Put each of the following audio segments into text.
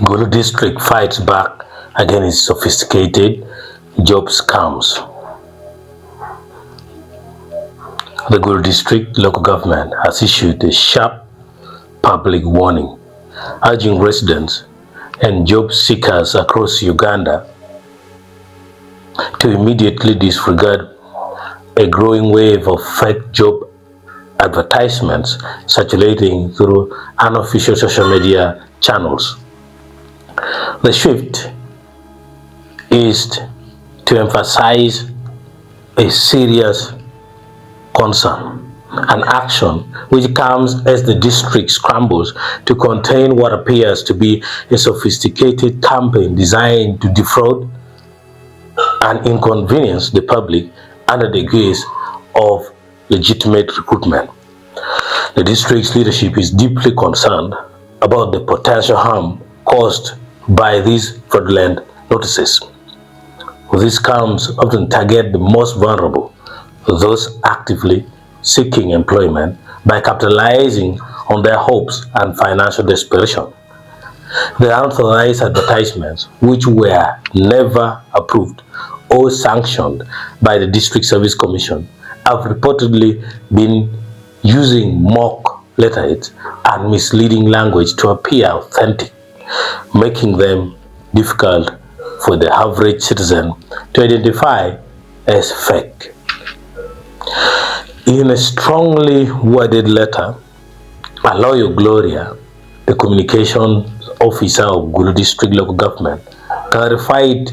Gulu district fights back against sophisticated job scams. The Gulu district local government has issued a sharp public warning, urging residents and job seekers across Uganda to immediately disregard a growing wave of fake job advertisements circulating through unofficial social media channels. The shift is to emphasize a serious concern and action which comes as the district scrambles to contain what appears to be a sophisticated campaign designed to defraud and inconvenience the public under the guise of legitimate recruitment. The district's leadership is deeply concerned about the potential harm caused by these fraudulent notices. These scams often target the most vulnerable, those actively seeking employment, by capitalizing on their hopes and financial desperation. The unauthorized advertisements, which were never approved or sanctioned by the District Service Commission, have reportedly been using mock letterheads and misleading language to appear authentic, making them difficult for the average citizen to identify as fake. In a strongly worded letter, Aloyo Gloria, the communications officer of Gulu District Local Government, clarified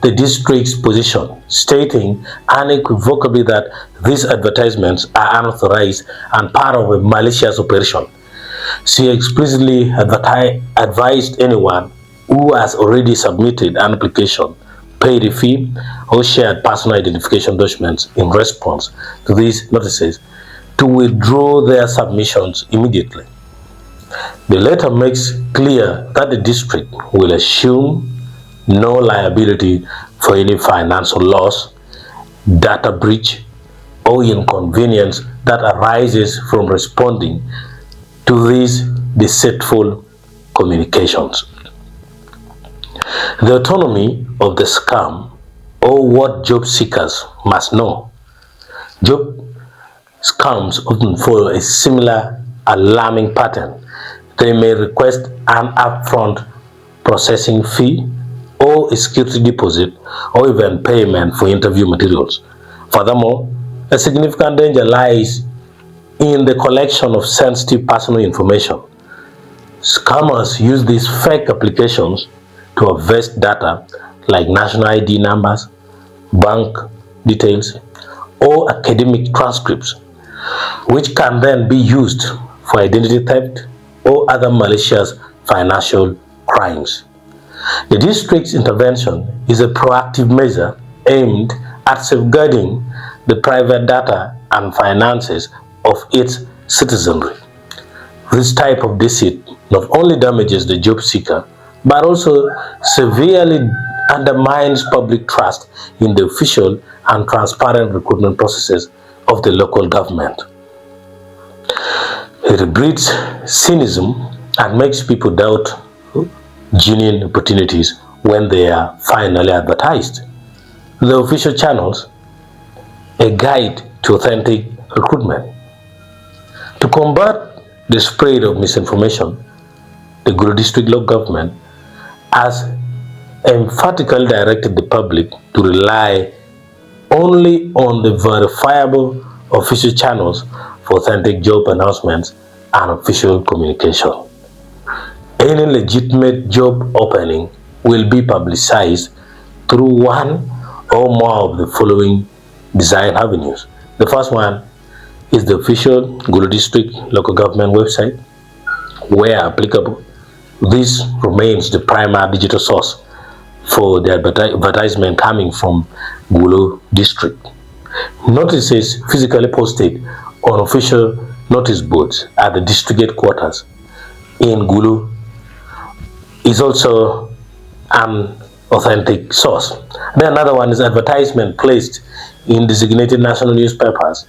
the district's position, stating unequivocally that these advertisements are unauthorized and part of a malicious operation. She explicitly advised anyone who has already submitted an application, paid a fee, or shared personal identification documents in response to these notices to withdraw their submissions immediately. The letter makes clear that the district will assume no liability for any financial loss, data breach, or inconvenience that arises from responding to these deceitful communications. The autonomy of the scam, or what job seekers must know. Job scams often follow a similar alarming pattern. They may request an upfront processing fee or a security deposit or even payment for interview materials. Furthermore, a significant danger lies in the collection of sensitive personal information. Scammers use these fake applications to harvest data like national ID numbers, bank details, or academic transcripts, which can then be used for identity theft or other malicious financial crimes. The district's intervention is a proactive measure aimed at safeguarding the private data and finances of its citizenry. This type of deceit not only damages the job seeker, but also severely undermines public trust in the official and transparent recruitment processes of the local government. It breeds cynicism and makes people doubt genuine opportunities when they are finally advertised. The official channels, a guide to authentic recruitment. To combat the spread of misinformation, the Gulu District Local Government has emphatically directed the public to rely only on the verifiable official channels for authentic job announcements and official communication. Any legitimate job opening will be publicized through one or more of the following design avenues. The first one is the official Gulu District Local Government website, where applicable. This remains the primary digital source for the advertisement coming from Gulu District. Notices physically posted on official notice boards at the district headquarters in Gulu is also an authentic source. Then another one is advertisement placed in designated national newspapers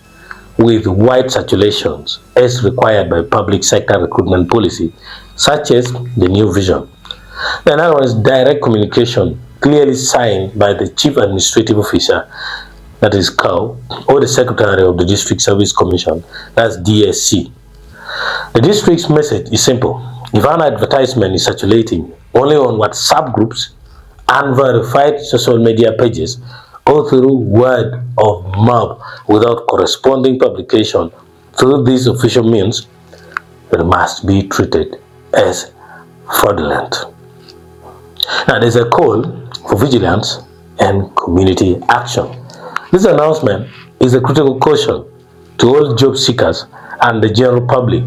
with wide circulations as required by public sector recruitment policy, such as the New Vision. Another one is direct communication, clearly signed by the Chief Administrative Officer, that is COW, or the Secretary of the District Service Commission, that's DSC. The district's message is simple. If an advertisement is circulating only on WhatsApp groups, unverified social media pages, or through word of mouth without corresponding publication through these official means, it must be treated as fraudulent. Now, there's a call for vigilance and community action. This announcement is a critical caution to all job seekers and the general public.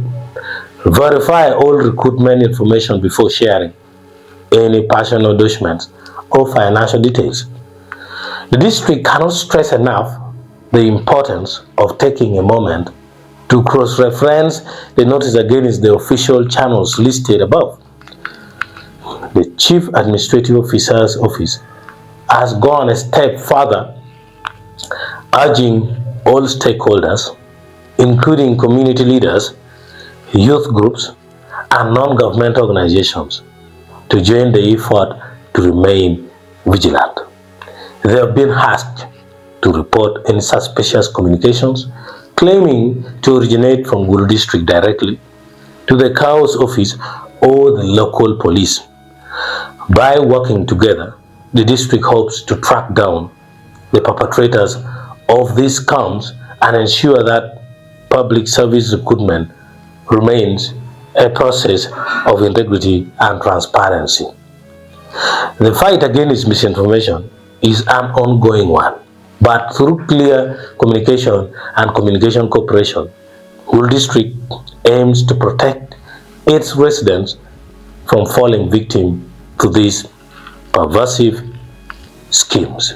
Verify all recruitment information before sharing any personal documents or financial details. The district cannot stress enough the importance of taking a moment to cross-reference the notice against the official channels listed above. The Chief Administrative Officer's Office has gone a step further, urging all stakeholders, including community leaders, youth groups, and non-governmental organizations, to join the effort to remain vigilant. They have been asked to report any suspicious communications claiming to originate from Gulu district directly to the COW's office or the local police. By working together, the district hopes to track down the perpetrators of these scams and ensure that public service recruitment remains a process of integrity and transparency. The fight against misinformation is an ongoing one, but through clear communication and communication cooperation, Gulu district aims to protect its residents from falling victim to these pervasive schemes.